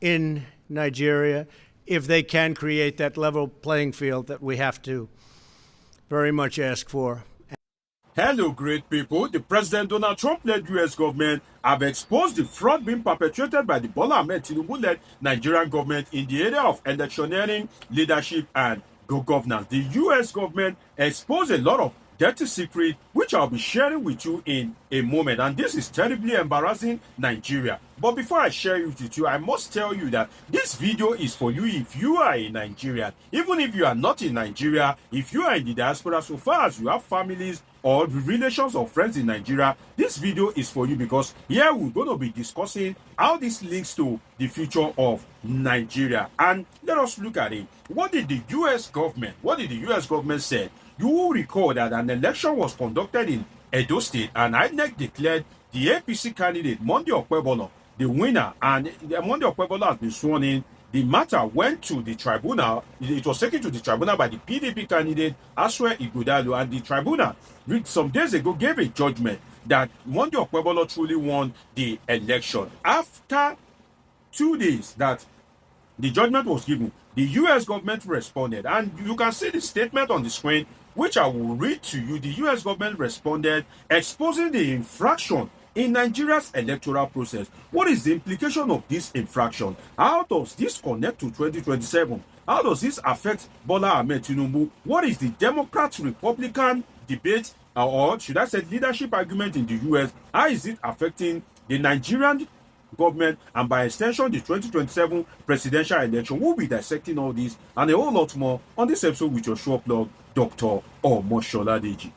in Nigeria if they can create that level playing field that we have to very much ask for. Hello, great people. The President Donald Trump-led U.S. government have exposed the fraud being perpetrated by the Bola Ahmed Tinubu-led Nigerian government in the area of electioneering, leadership, and good governance. The U.S. government exposed a lot of dirty secrets, which I'll be sharing with you in a moment. And this is terribly embarrassing Nigeria. But before I share it with you, I must tell you that this video is for you if you are a Nigerian. Even if you are not in Nigeria, if you are in the diaspora, so far as you have families or relations or friends in Nigeria, this video is for you, because here we're going to be discussing how this links to the future of Nigeria. And let us look at it. What did the U.S. government say? You will recall that an election was conducted in Edo State, and INEC declared the APC candidate, Monday Okpebholo, the winner, and Monday Okpebholo has been sworn in. The matter went to the tribunal. It was taken to the tribunal by the PDP candidate, Aswe Ighodalo, and the tribunal, some days ago, gave a judgment that Monday Okpebholo truly won the election. After 2 days that the judgment was given, the U.S. government responded, and you can see the statement on the screen, which I will read to you. The U.S. government responded, exposing the infraction in Nigeria's electoral process. What is the implication of this infraction? How does this connect to 2027? How does this affect Bola Ahmed Tinubu? What is the Democrat-Republican debate, or should I say leadership argument in the U.S.? How is it affecting the Nigerian government and by extension the 2027 presidential election? We'll be dissecting all this and a whole lot more on this episode with your show plug, Dr. Omosholadeji.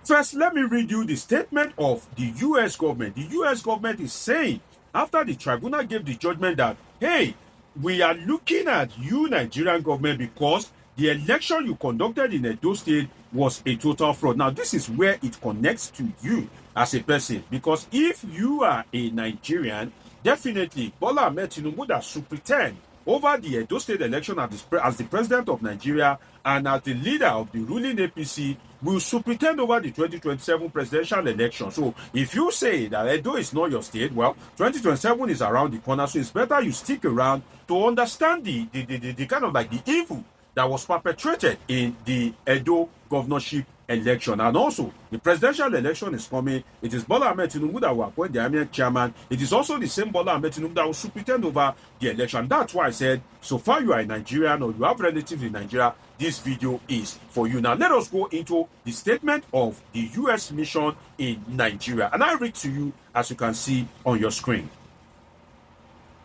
First, let me read you the statement of the U.S. government. The U.S. government is saying, after the tribunal gave the judgment that, hey, we are looking at you, Nigerian government, because the election you conducted in Edo State was a total fraud. Now, this is where it connects to you as a person, because if you are a Nigerian, definitely Bola Ahmed Tinubu that should pretend over the Edo State election as the president of Nigeria and as the leader of the ruling APC will superintend over the 2027 presidential election. So if you say that Edo is not your state, well, 2027 is around the corner, so it's better you stick around to understand the kind of like the evil that was perpetrated in the Edo governorship election. And also, the presidential election is coming. It is Bola Ahmed Tinubu that will appoint the INEC chairman. It is also the same Bola Ahmed Tinubu that will superintend over the election. That's why I said, so far you are a Nigerian or you have relatives in Nigeria, this video is for you. Now, let us go into the statement of the U.S. mission in Nigeria. And I read to you, as you can see on your screen.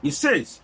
It says,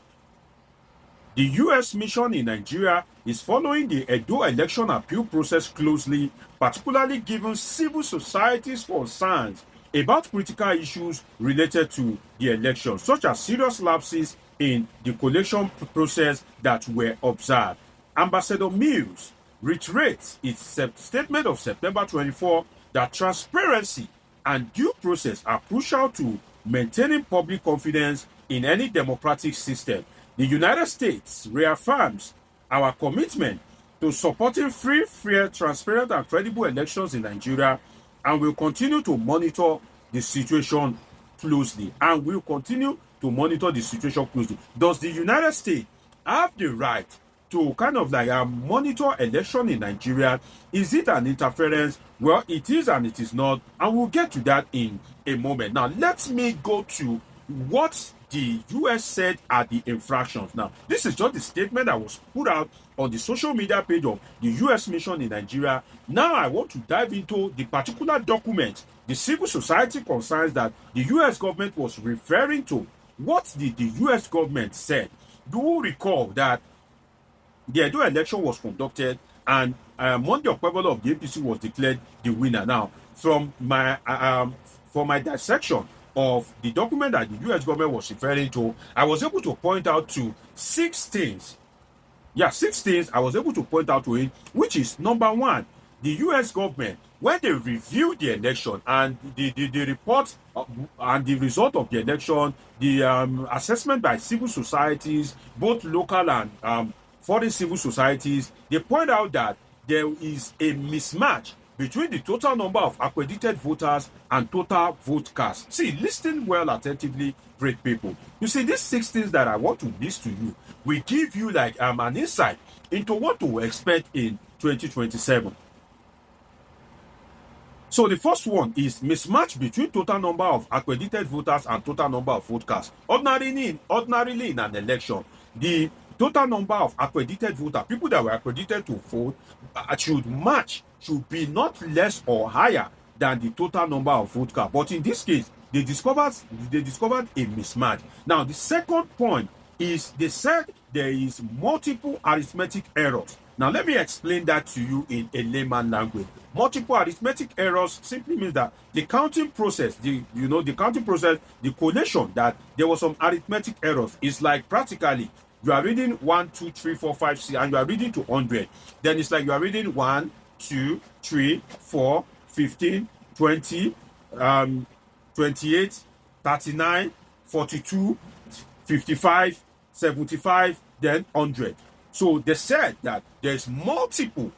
the U.S. mission in Nigeria is following the Edo election appeal process closely, particularly given civil society's concerns about critical issues related to the election, such as serious lapses in the collation process that were observed. Ambassador Mills reiterates its statement of September 24 that transparency and due process are crucial to maintaining public confidence in any democratic system. The United States reaffirms our commitment to supporting free, fair, transparent, and credible elections in Nigeria, and will continue to monitor the situation closely. Does the United States have the right to kind of like monitor election in Nigeria? Is it an interference? Well, it is and it is not, and we'll get to that in a moment. Now, let me go to what the U.S. said are the infractions. Now, this is just the statement that was put out on the social media page of the U.S. mission in Nigeria. Now, I want to dive into the particular document, the civil society concerns that the U.S. government was referring to. What did the U.S. government say? Do you recall that the Edo election was conducted and Monday Okpebholo of the APC was declared the winner? Now, from my dissection of the document that the U.S. government was referring to, I was able to point out to 6 things. Yeah, 6 things I was able to point out to it, which is number 1, the U.S. government, when they reviewed the election and the report and the result of the election, the assessment by civil societies, both local and foreign civil societies, they point out that there is a mismatch between the total number of accredited voters and total vote cast. See, listen well attentively, great people. You see, these 6 things that I want to list to you will give you like an insight into what to expect in 2027. So the first one is mismatch between total number of accredited voters and total number of vote cast. Ordinarily in an election, the total number of accredited voters, people that were accredited to vote, should be not less or higher than the total number of vote cast. But in this case, they discovered a mismatch. Now, the second point is they said there is multiple arithmetic errors. Now, let me explain that to you in a layman language. Multiple arithmetic errors simply means that the counting process, the collation, that there was some arithmetic errors. It's like practically you are reading 1, 2, 3, 4, 5, 6, and you are reading to 100. Then it's like you are reading 1, 2, 3, 4, 15, 20, 28, 39, 42, 55, 75, then 100. So they said that there's multiple,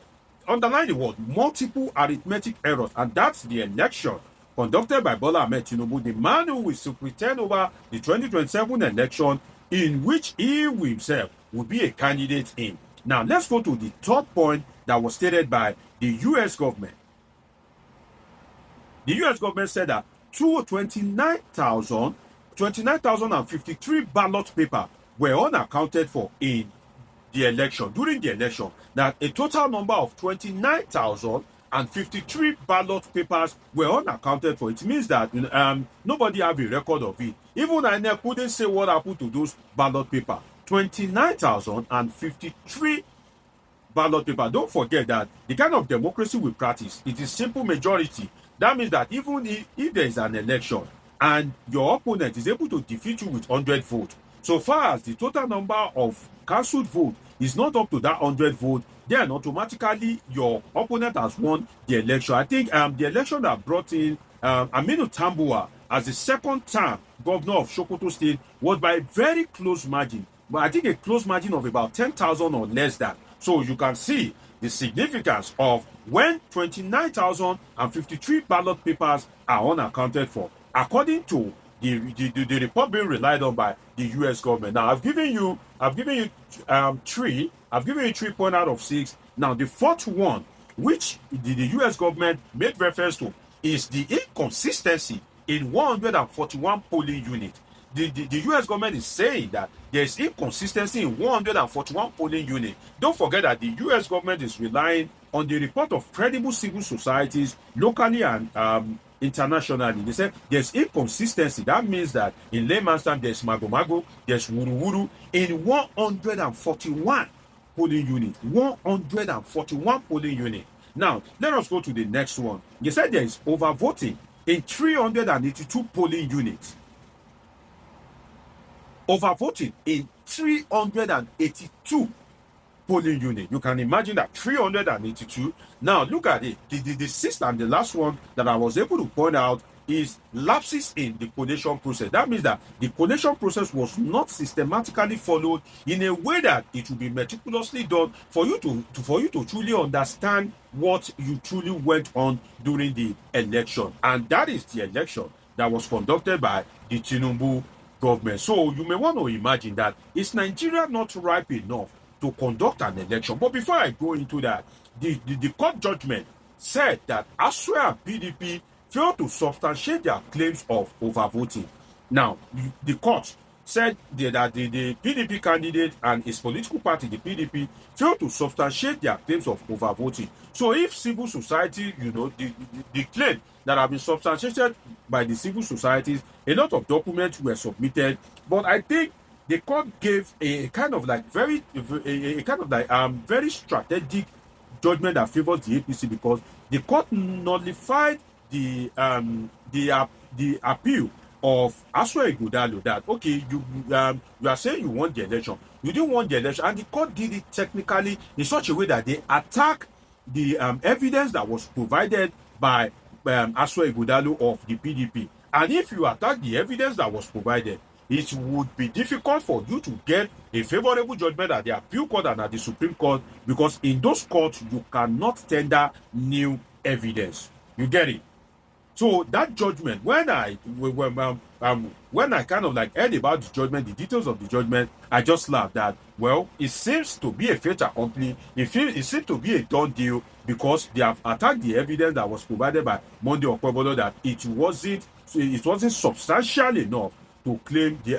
underline the word, multiple arithmetic errors, and that's the election conducted by Bola Ahmed Tinubu, the man who will superintend over the 2027 election, in which he himself will be a candidate in. Now, let's go to the third point that was stated by the U.S. government. The U.S. government said that 29,053 ballot papers were unaccounted for in the election, during the election, that a total number of 29,053 ballot papers were unaccounted for. It means that nobody have a record of it. Even INEC couldn't say what happened to those ballot papers. 29,053 ballot papers. Don't forget that the kind of democracy we practice, it is simple majority. That means that even if there is an election and your opponent is able to defeat you with 100 votes, so far as the total number of cancelled votes is not up to that 100 votes, then automatically your opponent has won the election. I think the election that brought in Aminu Tambuwa as the second term governor of Sokoto State was by a very close margin. But I think a close margin of about 10,000 or less than. So you can see the significance of when 29,053 ballot papers are unaccounted for, according to the report being relied on by the U.S. government. Now, I've given you 3 points out of 6. Now, the fourth one, which the U.S. government made reference to, is the inconsistency in 141 polling units. The U.S. government is saying that there's inconsistency in 141 polling units. Don't forget that the U.S. government is relying on the report of credible civil societies locally and internationally. They say there's inconsistency. That means that in layman's terms, there's mago, there's wuru in 141 polling units. 141 polling units. Now, let us go to the next one. They said there is overvoting in 382 polling units. Overvoting in 382 polling units. You can imagine that 382. Now look at it. The sixth and the last one that I was able to point out is lapses in the collation process. That means that the collation process was not systematically followed in a way that it will be meticulously done for you to truly understand what you truly went on during the election. And that is the election that was conducted by the Tinubu government. So you may want to imagine that, is Nigeria not ripe enough to conduct an election? But before I go into that, the court judgment said that ASUE and PDP failed to substantiate their claims of overvoting. Now, the court said that the PDP candidate and his political party, the PDP, failed to substantiate their claims of overvoting. So if civil society, the claim that have been substantiated by the civil societies, a lot of documents were submitted, but I think the court gave a kind of like very strategic judgment that favors the APC, because the court nullified the appeal of ASUE Ighodalo that, okay, you are saying you won the election, you didn't want the election, and the court did it technically in such a way that they attack the evidence that was provided by ASUE Ighodalo of the PDP. And if you attack the evidence that was provided, it would be difficult for you to get a favorable judgment at the appeal court and at the Supreme Court, because in those courts you cannot tender new evidence. You get it? So that judgment, when I kind of like heard about the judgment, the details of the judgment, I just laughed that, well, it seems to be a fait accompli. It seems to be a done deal because they have attacked the evidence that was provided by Monday Okpebholo that it wasn't substantial enough to claim the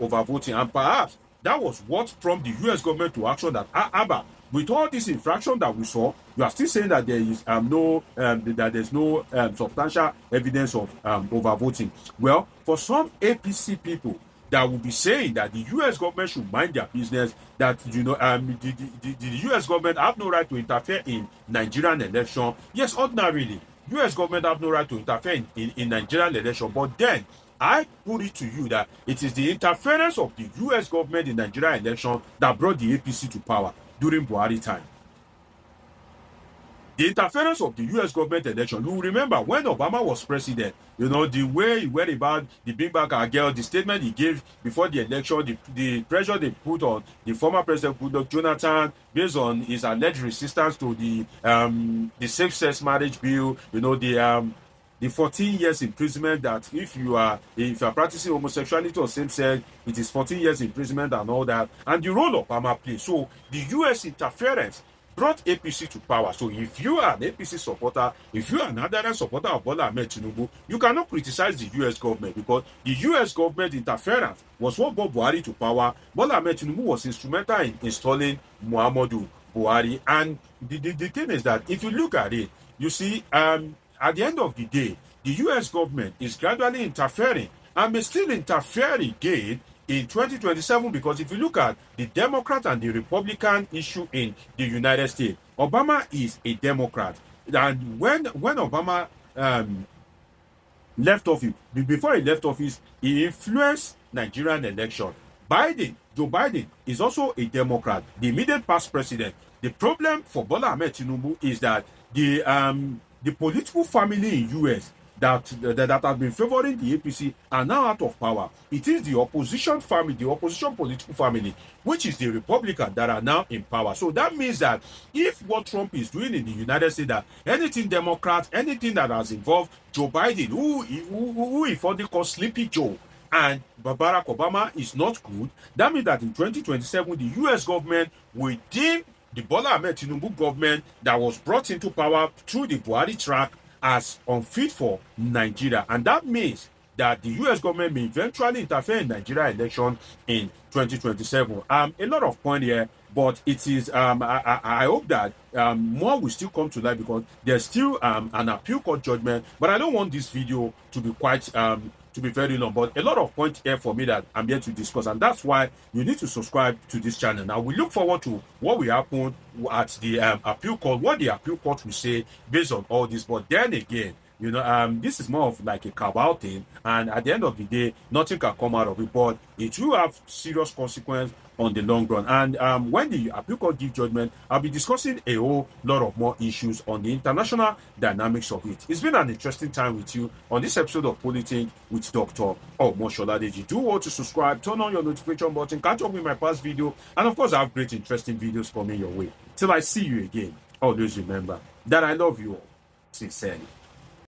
overvoting, and perhaps that was what prompted the U.S. government to action that Abba, with all this infraction that we saw, you are still saying that there is there's no substantial evidence of overvoting. Well, for some APC people that will be saying that the U.S. government should mind their business, that the U.S. government have no right to interfere in Nigerian election. Yes, ordinarily, U.S. government have no right to interfere in Nigerian election, but then I put it to you that it is the interference of the U.S. government in Nigerian election that brought the APC to power during Buhari time. The interference of the U.S. government election. You remember when Obama was president, the way he went about the Bring Back Our Girl, the statement he gave before the election, the pressure they put on the former president, Goodluck Jonathan, based on his alleged resistance to the same-sex marriage bill, the 14 years imprisonment, that if you are practicing homosexuality or same-sex, it is 14 years imprisonment and all that, and the role Obama played. So the U.S. interference brought APC to power. So if you are an APC supporter, if you are an adherent supporter of Bola Ahmed Tinubu, you cannot criticize the U.S. government, because the U.S. government interference was what brought Buhari to power. Bola Ahmed Tinubu was instrumental in installing Muhammadu Buhari. And the thing is that if you look at it, you see, at the end of the day, the U.S. government is gradually interfering and may still interfere again in 2027, because if you look at the Democrat and the Republican issue in the United States, Obama is a Democrat. And when Obama left office, before he left office, he influenced Nigerian election. Joe Biden is also a Democrat, the immediate past president. The problem for Bola Ahmed Tinubu is that the political family in U.S. that have been favoring the APC are now out of power. It is the opposition family, the opposition political family, which is the Republican, that are now in power. So that means that if what Trump is doing in the United States, that anything Democrat, anything that has involved Joe Biden, who if what they call Sleepy Joe, and Barack Obama is not good, that means that in 2027, the U.S. government will deem the Bola Ahmed Tinubu government that was brought into power through the Buhari track as unfit for Nigeria. And that means that the U.S. government may eventually interfere in Nigeria election in 2027. A lot of point here, but it is, I hope that more will still come to light, because there's still an appeal court judgment. But I don't want this video to be quite to be very long, but a lot of points here for me that I'm here to discuss, and that's why you need to subscribe to this channel. Now we look forward to what will happen at the appeal court, what the appeal court will say based on all this. But then again, this is more of like a cabal thing, and at the end of the day, nothing can come out of it, but it will have serious consequence on the long run. And when the appeal court gives judgment, I'll be discussing a whole lot of more issues on the international dynamics of it. It's been an interesting time with you on this episode of Politics with Dr. Omosoladeji. Do want to subscribe, turn on your notification button, catch up with my past video, and of course I have great interesting videos coming your way. Till I see you again, always remember that I love you all sincerely.